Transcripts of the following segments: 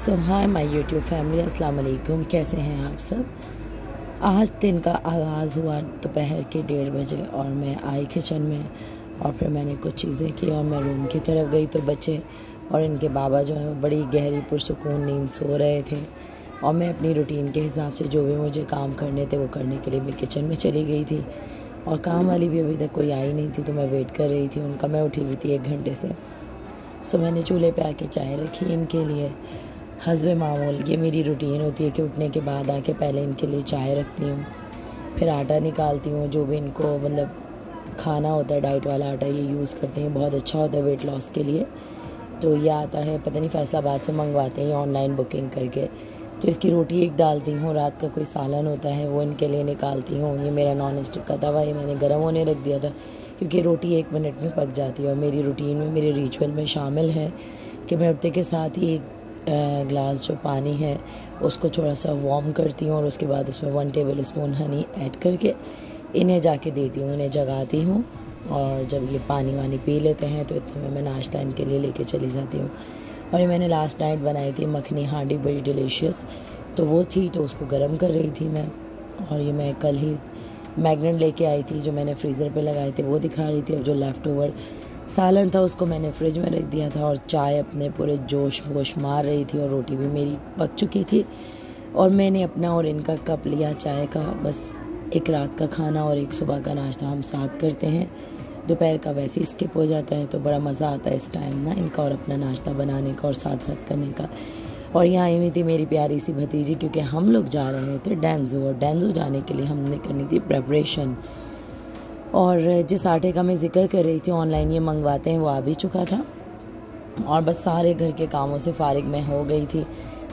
So hi my YouTube family, अस्सलाम वालेकुम। कैसे हैं आप सब। आज दिन का आगाज़ हुआ दोपहर के 1:30 बजे और मैं आई किचन में और फिर मैंने कुछ चीज़ें की और मैं रूम की तरफ गई तो बच्चे और इनके बाबा जो हैं बड़ी गहरी पुरसुकून नींद सो रहे थे और मैं अपनी रूटीन के हिसाब से जो भी मुझे काम करने थे वो करने के लिए मैं किचन में चली गई थी और काम वाली भी अभी तक कोई आई नहीं थी तो मैं वेट कर रही थी उनका। मैं उठी हुई थी 1 घंटे से। सो मैंने चूल्हे पे आके चाय रखी इनके लिए। हस्बे मामूल ये मेरी रूटीन होती है कि उठने के बाद आके पहले इनके लिए चाय रखती हूँ, फिर आटा निकालती हूँ। जो भी इनको मतलब खाना होता है डाइट वाला आटा ये यूज़ करते हैं, बहुत अच्छा होता है वेट लॉस के लिए। तो ये आता है पता नहीं फैसलाबाद से मंगवाते हैं ऑनलाइन बुकिंग करके। तो इसकी रोटी एक डालती हूँ, रात का कोई सालन होता है वो इनके लिए निकालती हूँ। ये मेरा नॉन स्टिक का तवा ये मैंने गर्म होने रख दिया था क्योंकि रोटी 1 मिनट में पक जाती है और मेरी रूटीन में मेरे रिचुअल में शामिल है कि मैं उठते के साथ ही एक ग्लास जो पानी है उसको थोड़ा सा वार्म करती हूँ और उसके बाद उसमें 1 टेबल स्पून हनी ऐड करके इन्हें जाके देती हूँ, इन्हें जगाती हूँ। और जब ये पानी वानी पी लेते हैं तो इतने में मैं नाश्ता इनके लिए लेके चली जाती हूँ। और ये मैंने लास्ट नाइट बनाई थी मखनी हांडी, बड़ी डिलीशियस तो वो थी, तो उसको गर्म कर रही थी मैं। और ये मैं कल ही मैग्नेट लेके आई थी जो मैंने फ्रीज़र पे लगाए थे वो दिखा रही थी। अब जो लेफ़्ट ओवर सालन था उसको मैंने फ्रिज में रख दिया था और चाय अपने पूरे जोश वोश मार रही थी और रोटी भी मेरी पक चुकी थी और मैंने अपना और इनका कप लिया चाय का। बस एक रात का खाना और एक सुबह का नाश्ता हम साथ करते हैं, दोपहर का वैसे ही स्किप हो जाता है। तो बड़ा मज़ा आता है इस टाइम ना इनका और अपना नाश्ता बनाने का और साथ साथ करने का। और यहाँ आई हुई थी मेरी प्यारी सी भतीजी क्योंकि हम लोग जा रहे थे डेंजो और डेंजो जाने के लिए हमने करनी थी प्रेपरेशन। और जिस आटे का मैं ज़िक्र कर रही थी ऑनलाइन ये मंगवाते हैं वो आ भी चुका था और बस सारे घर के कामों से फारिग मैं हो गई थी।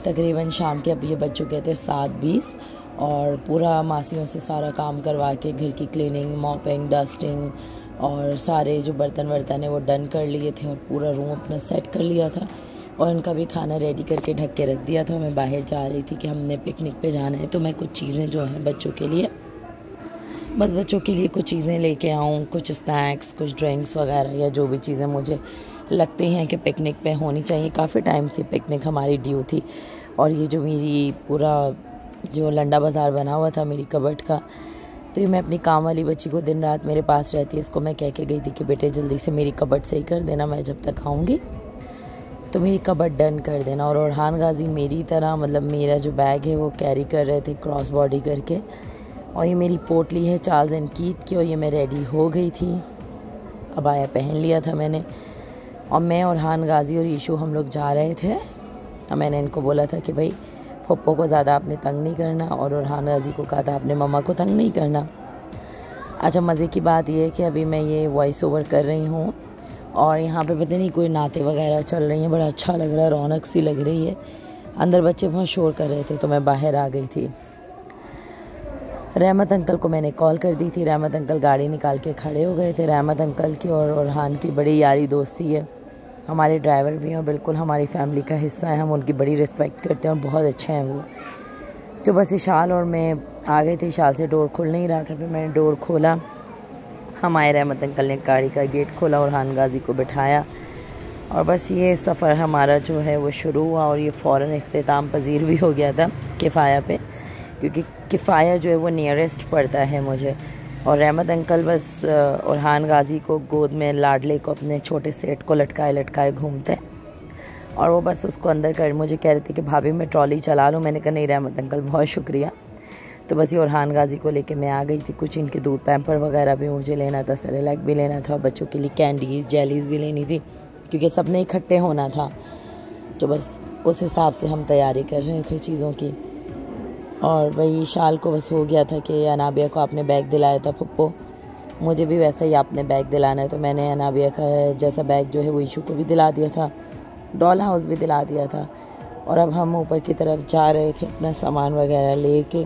तकरीबन शाम के अब ये बज चुके थे 7:20 और पूरा मासियों से सारा काम करवा के घर की क्लीनिंग, मॉपिंग, डस्टिंग और सारे जो बर्तन वर्तन है वो डन कर लिए थे और पूरा रूम अपना सेट कर लिया था और इनका भी खाना रेडी करके ढक के रख दिया था। मैं बाहर जा रही थी कि हमने पिकनिक पे जाना है तो मैं कुछ चीज़ें जो हैं बच्चों के लिए कुछ चीज़ें लेके आऊँ, कुछ स्नैक्स, कुछ ड्रिंक्स वगैरह या जो भी चीज़ें मुझे लगती हैं कि पिकनिक पे होनी चाहिए। काफ़ी टाइम से पिकनिक हमारी ड्यू थी और ये जो मेरी पूरा जो लंडा बाज़ार बना हुआ था मेरी कबर्ड का, तो ये मैं अपनी काम वाली बच्ची को दिन रात मेरे पास रहती है, इसको मैं कह के गई थी कि बेटे जल्दी से मेरी कबर्ड सही कर देना, मैं जब तक आऊँगी तो मेरी कबर्ड डन कर देना। और ओरहान गाजी मेरी तरह मतलब मेरा जो बैग है वो कैरी कर रहे थे क्रॉस बॉडी करके। और ये मेरी पोटली है चार्ल्स एंड कीथ की और ये मैं रेडी हो गई थी, अबाया पहन लिया था मैंने। और मैं और हान गाजी और ईशू हम लोग जा रहे थे और मैंने इनको बोला था कि भाई पप्पो को ज़्यादा आपने तंग नहीं करना और हान गाजी को कहा था आपने मम्मा को तंग नहीं करना। अच्छा, मज़े की बात यह है कि अभी मैं ये वॉइस ओवर कर रही हूँ और यहाँ पे पता नहीं कोई नाते वगैरह चल रही हैं, बड़ा अच्छा लग रहा है, रौनक सी लग रही है। अंदर बच्चे बहुत शोर कर रहे थे तो मैं बाहर आ गई थी। रहमत अंकल को मैंने कॉल कर दी थी, रहमत अंकल गाड़ी निकाल के खड़े हो गए थे। रहमत अंकल की और ओरहान की बड़ी यारी दोस्ती है, हमारे ड्राइवर भी हैं और बिल्कुल हमारी फैमिली का हिस्सा है, हम उनकी बड़ी रिस्पेक्ट करते हैं और बहुत अच्छे हैं वो। तो बस इशाल और मैं आ गए थे, इशाल से डोर खुल नहीं रहा था, फिर मैंने डोर खोला, हमारे रहमत अंकल ने गाड़ी का गेट खोला और हान गाजी को बिठाया और बस ये सफ़र हमारा जो है वो शुरू हुआ। और ये फ़ौरन इख्तिताम पजीर भी हो गया था किफ़ाया पे, क्योंकि किफ़ाया जो है वो नियरेस्ट पड़ता है मुझे। और रहमत अंकल बस ओरहान गाजी को गोद में लाडले को अपने छोटे सेठ को लटकाए लटकाए घूमते और वो बस उसको अंदर कर मुझे कह रहे थे कि भाभी मैं ट्रॉली चला लूँ। मैंने कहा नहीं रहमत अंकल बहुत शुक्रिया। तो बस ये ओरहान गाजी को लेके मैं आ गई थी। कुछ इनके दूध पैम्पर वगैरह भी मुझे लेना था, सेरेलैक भी लेना था, बच्चों के लिए कैंडीज़ जेलीज़ भी लेनी थी क्योंकि सब ने इकट्ठे होना था। तो बस उस हिसाब से हम तैयारी कर रहे थे चीज़ों की। और वही शाल को बस हो गया था कि अनाबिया को आपने बैग दिलाया था पप्पो, मुझे भी वैसा ही आपने बैग दिलाना है। तो मैंने अनाबिया का जैसा बैग जो है वो ईशू को भी दिला दिया था, डॉल हाउस भी दिला दिया था। और अब हम ऊपर की तरफ जा रहे थे अपना सामान वगैरह लेके।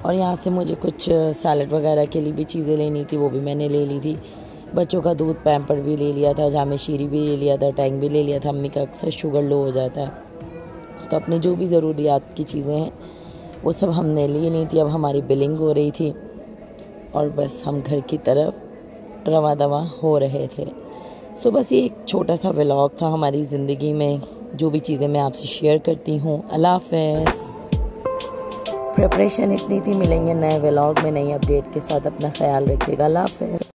और यहाँ से मुझे कुछ सैलड वगैरह के लिए भी चीज़ें लेनी थी, वो भी मैंने ले ली थी। बच्चों का दूध पैम्पर भी ले लिया था, जामे शीरी भी ले लिया था, टैंक भी ले लिया था। अम्मी का अक्सर शुगर लो हो जाता है तो अपनी जो भी ज़रूरियात की चीज़ें हैं वो सब हमने ले ली थी। अब हमारी बिलिंग हो रही थी और बस हम घर की तरफ रवा दवा हो रहे थे। सो बस ये एक छोटा सा व्लॉग था हमारी ज़िंदगी में, जो भी चीज़ें मैं आपसे शेयर करती हूँ। अल्लाह हाफ़िज़। प्रिपरेशन इतनी थी, मिलेंगे नए व्लॉग में नई अपडेट के साथ। अपना ख्याल रखिएगा। अल्लाह हाफ़िज़।